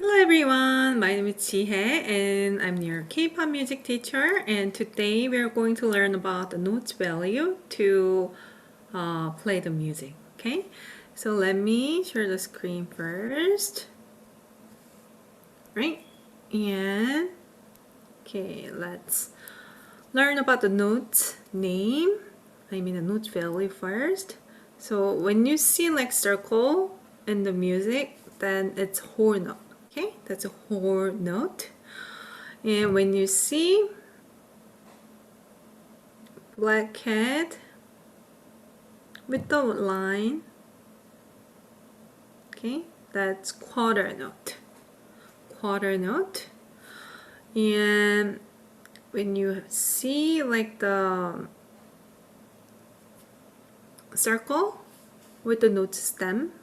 Hello everyone, my name is Jihae and I'm your K-pop music teacher, and today we are going to learn about the notes value to play the music. Okay, so let me share the screen first. Right, and okay, let's learn about the note name. I mean the note value first. So when you see like circle in the music, then it's whole note. Okay, that's a whole note. And when you see black cat with the line, okay, that's quarter note. Quarter note. And when you see like the circle with the note stem,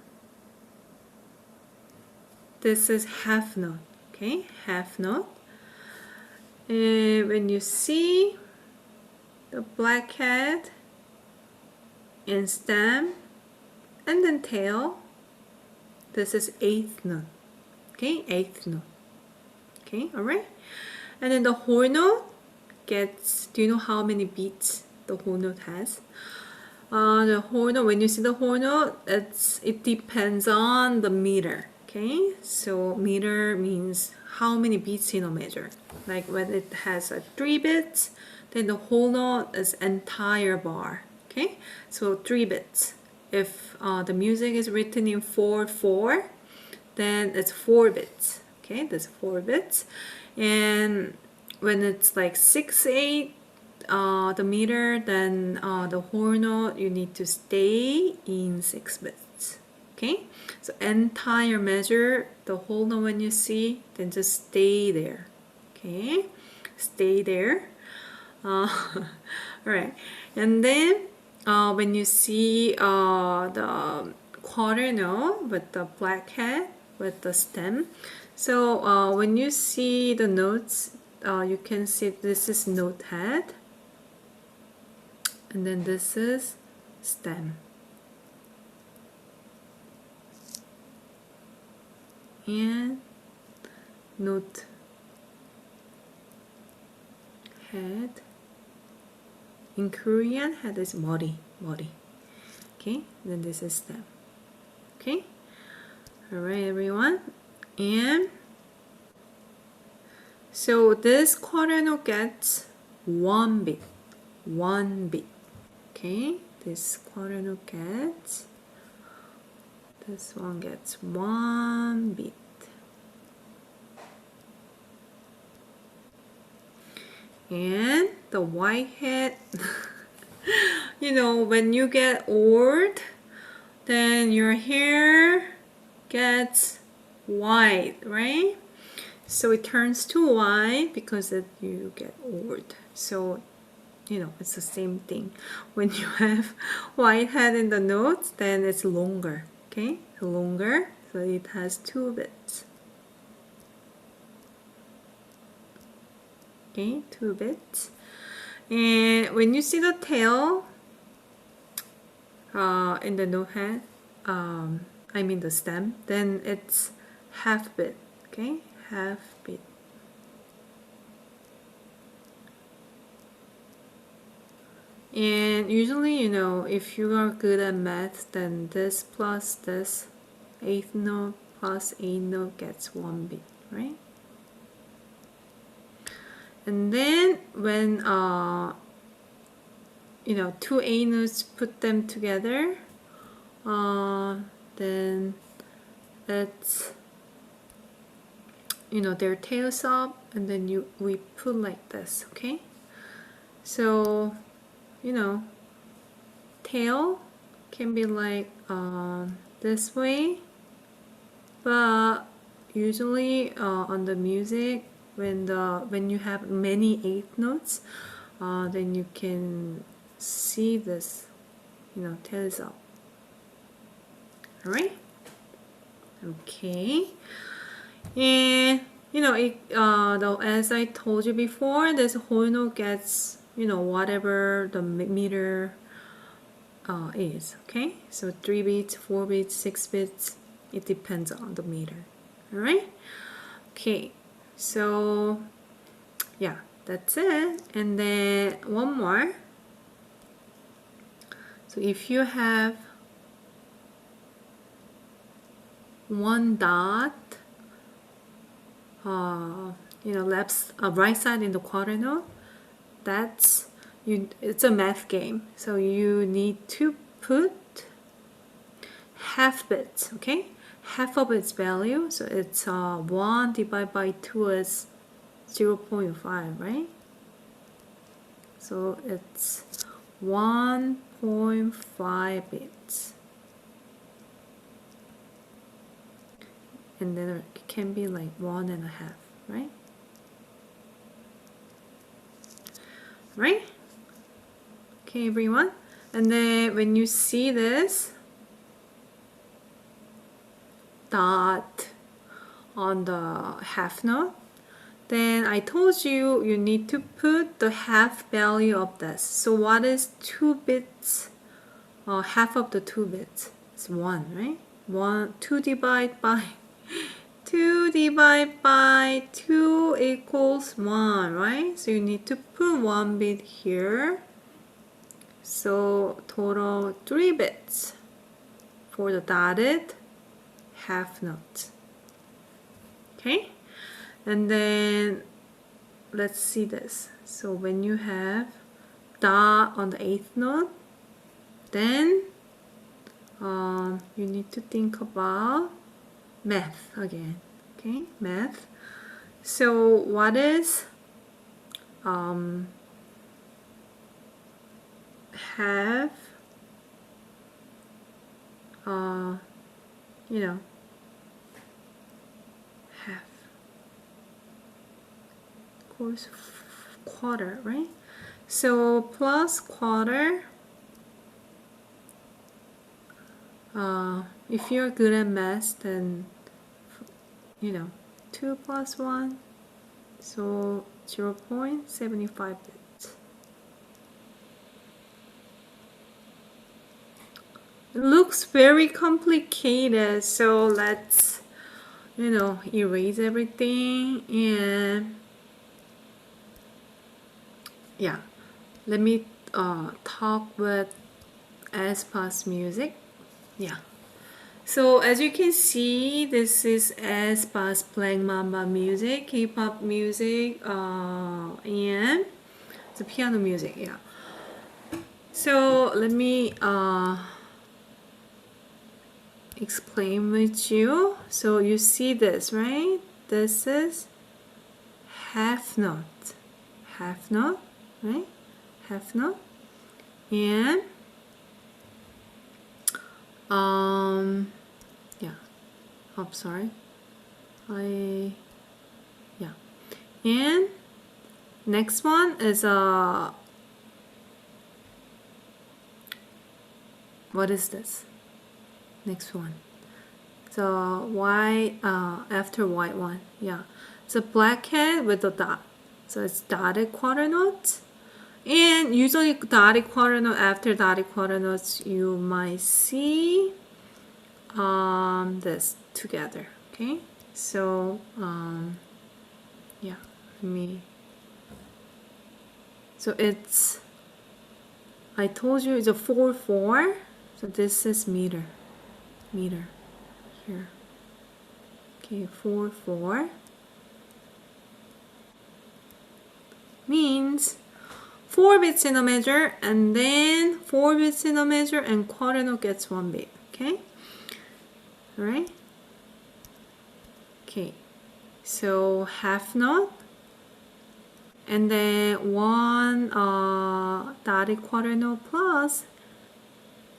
this is half note. Okay, half note. And when you see the black cat and stem and then tail, this is eighth note. Okay, eighth note. Okay, alright. And then the whole note gets, do you know how many beats the whole note has? The whole note, when you see the whole note, it depends on the meter. Okay, so meter means how many beats in a measure. Like when it has 3 bits, then the whole note is entire bar. Okay, so 3 bits. If the music is written in 4/4, then it's 4 bits. Okay, that's 4 bits. And when it's like 6/8, the meter, then the whole note you need to stay in 6 bits. Okay, so entire measure, the whole note when you see, then just stay there. Okay, stay there. All right, and then when you see the quarter note with the black head with the stem, so when you see the notes, you can see this is note head, and then this is stem. And note head. In Korean, head is 머리. Okay, then this is stem. Okay, all right, everyone. And so this quarter note gets 1 beat. 1 beat. Okay, this quarter note gets, this one gets 1 beat. And the white head, you know, when you get old, then your hair gets white, right? So it turns to white because you get old. So, you know, it's the same thing. When you have white head in the notes, then it's longer, okay? Longer, so it has 2 bits. Okay, 2 bits. And when you see the tail in the note head, I mean the stem, then it's half bit, okay? Half bit. And usually, you know, if you are good at math, then this plus this 8th note plus 8th note gets 1 bit, right? And then when you know, 2 A notes, put them together, then it's, you know, their tails up, and then we put like this, okay? So, you know, tail can be like this way, but usually on the music, when you have many 8th notes, then you can see this, you know, tails up. All right. Okay. And you know, though, as I told you before, this whole note gets, you know, whatever the meter is. Okay. So 3 beats, 4 beats, 6 beats. It depends on the meter. All right. Okay, so yeah, that's it. And then one more. So if you have one dot, right side in the quarter note, it's a math game. So you need to put half bits, okay? Half of its value, so it's 1 divided by 2 is 0.5, right? So it's 1.5 bits. And then it can be like 1.5, right? Right? Okay, everyone. And then when you see this dot on the half note, then I told you you need to put the half value of this. So what is 2 bits? Half of the 2 bits. It's 1, right? 2 divided by 2 divided by 2 equals 1, right? So you need to put 1 bit here. So total 3 bits for the dotted half note. Okay? And then let's see this. So when you have dot on the 8th note, then you need to think about math again. Okay, math. So what is half half, of course, quarter, right? So plus quarter, if you're good at math, then 2 plus 1, so 0.75 bits. It looks very complicated, so let's erase everything. And yeah, let me talk with Aespa's music. Yeah, so as you can see, this is Aespa's Black Mamba music, K-pop music, and the piano music. Yeah, so let me explain with you. So you see this, right? This is half note, right? Half note. And yeah, I'm sorry, yeah. And next one is what is this? Next one, the white, after white one, yeah. It's a black head with a dot, so it's dotted quarter notes. And usually dotted quarter note, after dotted quarter notes, you might see this together. Okay, so yeah, so it's, I told you it's a 4/4, so this is meter here. Okay, 4/4 means 4 bits in a measure, and then 4 bits in a measure, and quarter note gets 1 bit. Okay, all right. Okay, so half note, and then 1 dotted quarter note plus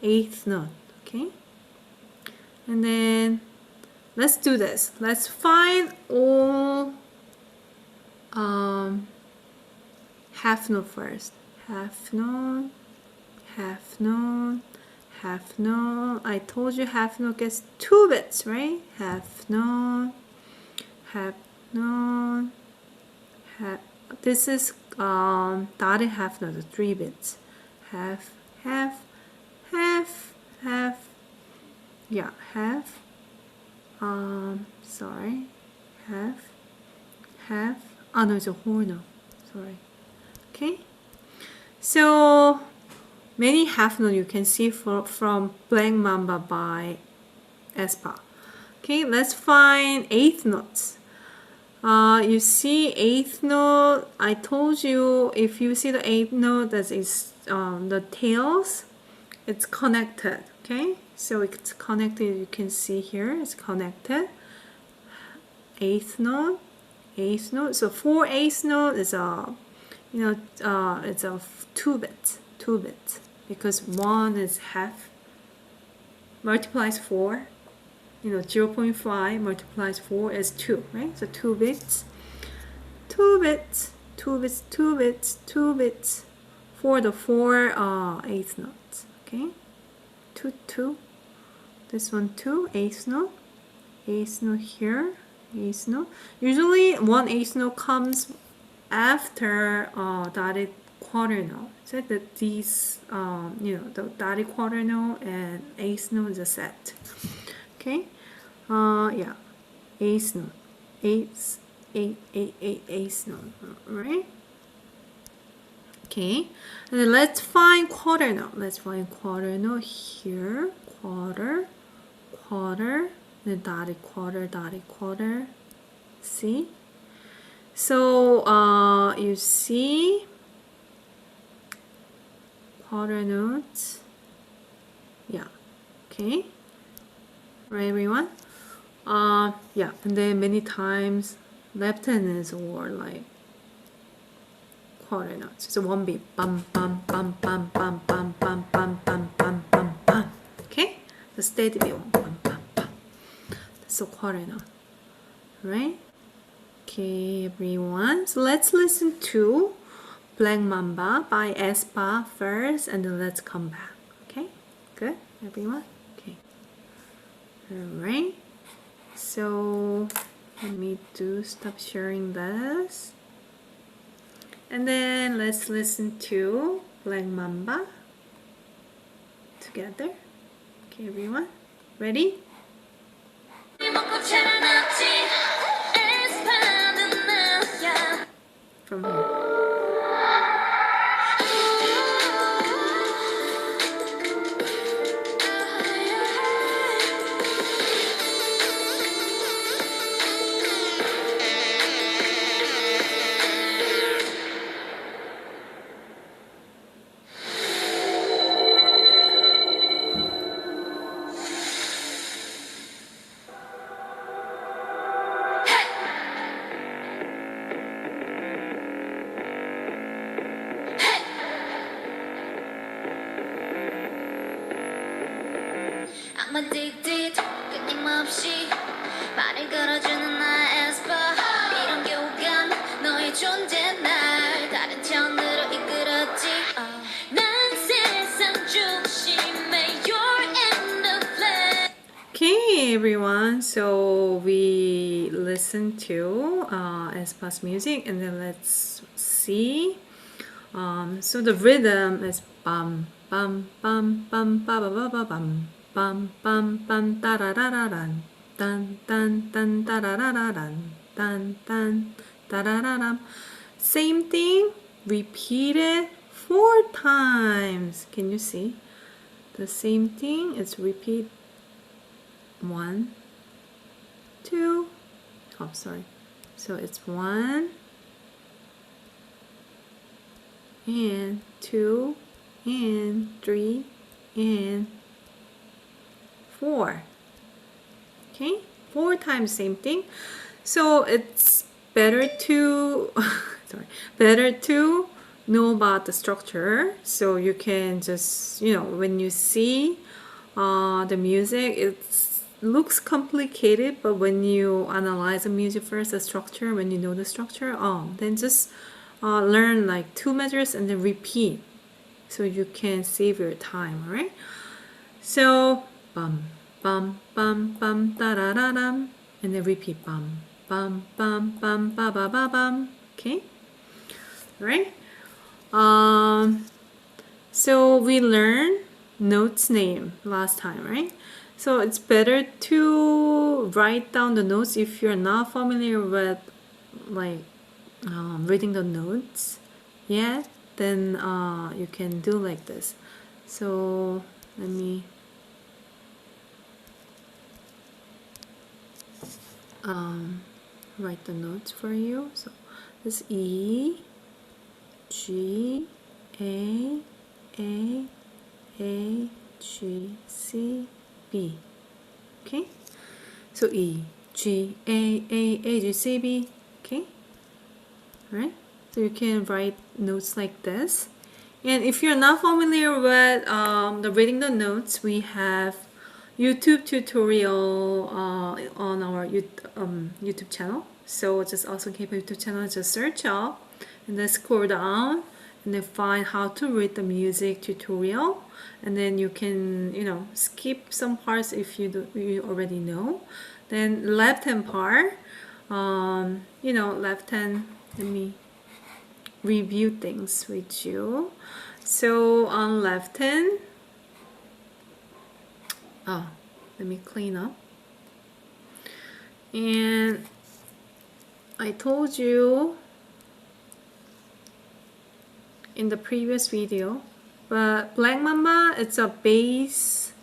8th note. Okay, and then let's do this. Let's find all half note first. Half note, half note, half note. I told you half note gets 2 bits, right? Half note, half note, half. This is dotted half note, 3 bits. Half, half, half, half. Yeah, half. Sorry, half, half. Oh no, it's a whole note. Sorry. Okay. So many half note you can see from Black Mamba by Aespa. Okay, let's find eighth notes. You see eighth note. I told you if you see the eighth note, that is the tails. It's connected. Okay, so it's connected. You can see here it's connected. Eighth note, eighth note. So four eighth note is a, it's a 2 bits, because one is half multiplies 4. 0.5 multiplies 4 is 2, right? So 2 bits, 2 bits, 2 bits, 2 bits, 2 bits for the 4 eighth notes. Okay, 2, 2. This one 2 eighth note here, eighth note. Usually one eighth note comes after dotted quarter note. So that these, the dotted quarter note and eighth note is a set. Okay, yeah, eighth note, eighth note, right? Okay, and then let's find quarter note. Let's find quarter note here, quarter, then dotted quarter. See? So you see quarter notes. Yeah. Okay. Right, everyone? Yeah, and then many times left hand is or like quarter notes. So one beat, bum bum bum bum bum bum bum bum bum bum bum bum. Okay, the steady beat, bum bum bum. That's a quarter note, right? Okay, everyone. So let's listen to Black Mamba by Aespa first, and then let's come back. Okay, good, everyone. Alright, so let me stop sharing this, and then let's listen to Black Mamba together. Okay, everyone, ready? From here. I'm addicted 끊임없이 말을 걸어주는 나의 Aespa 이런 교감 너의 존재 날 다른 차원으로 이끌었지 난 세상 중심에 you're in the flame. Okay, everyone, so we listen to Aespa's music, and then let's see. So the rhythm is bum bum bum bum ba ba ba ba bum bum bum bum da da da da dan dan dan da da da da dan dan da da da da. Same thing, repeated 4 times. Can you see? The same thing is repeat 1, 2. Oh, sorry. So it's 1 and 2 and 3 and 4. Okay, 4 times same thing. So it's better to better to know about the structure, so you can just, when you see the music, it looks complicated, but when you analyze the music first, the structure, when you know the structure, then just learn like 2 measures and then repeat, so you can save your time. All right, so bum bum bum bum da da da dum, and then repeat bum bum bum bum ba ba ba bum. Okay, all right. So we learned notes name last time, right? So it's better to write down the notes if you're not familiar with like reading the notes yet, then you can do like this. So let me write the notes for you. So this E, G, A, G, C, B. Okay, so E, G, A, G, C, B. Okay, right? So you can write notes like this. And if you're not familiar with the reading the notes, we have YouTube tutorial on our YouTube channel. So just also Kpop YouTube channel, just search up and then scroll down and then find how to read the music tutorial. And then you can, skip some parts if you already know. Then left hand part, left hand, let me review things with you. So on left hand, let me clean up. And I told you in the previous video, but Black Mamba, it's a bass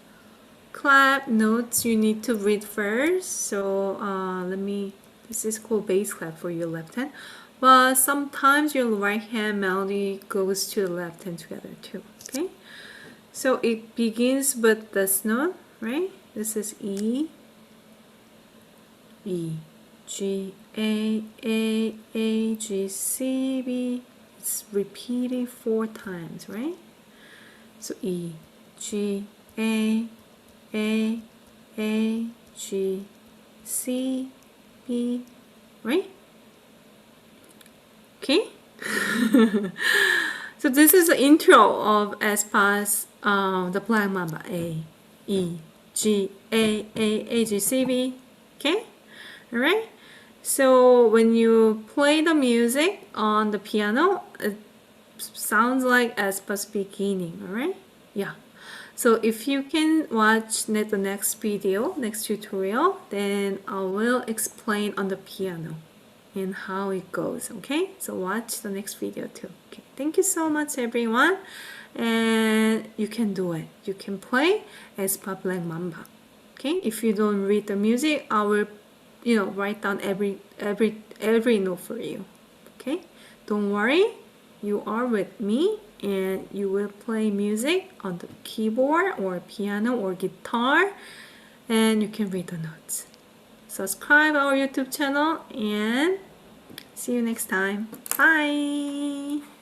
clap notes you need to read first. So this is called bass clap for your left hand. But sometimes your right hand melody goes to the left hand together too, okay? So it begins with this note, right? This is E, G, A, G, C, B. It's repeated 4 times, right? So E, G, A, G, C, B, right? Okay. So this is the intro of Aespa's the Black Mamba. A, E, G, A, G, C, B. Okay. All right. So when you play the music on the piano, it sounds like Aespa's beginning. All right. Yeah. So if you can watch the next video, next tutorial, then I will explain on the piano and how it goes. Okay, so watch the next video too. Okay, thank you so much everyone, and you can do it. You can play Aespa Black Mamba. Okay, if you don't read the music, I will write down every note for you. Okay, don't worry, you are with me and you will play music on the keyboard or piano or guitar, and you can read the notes. Subscribe our YouTube channel and see you next time. Bye!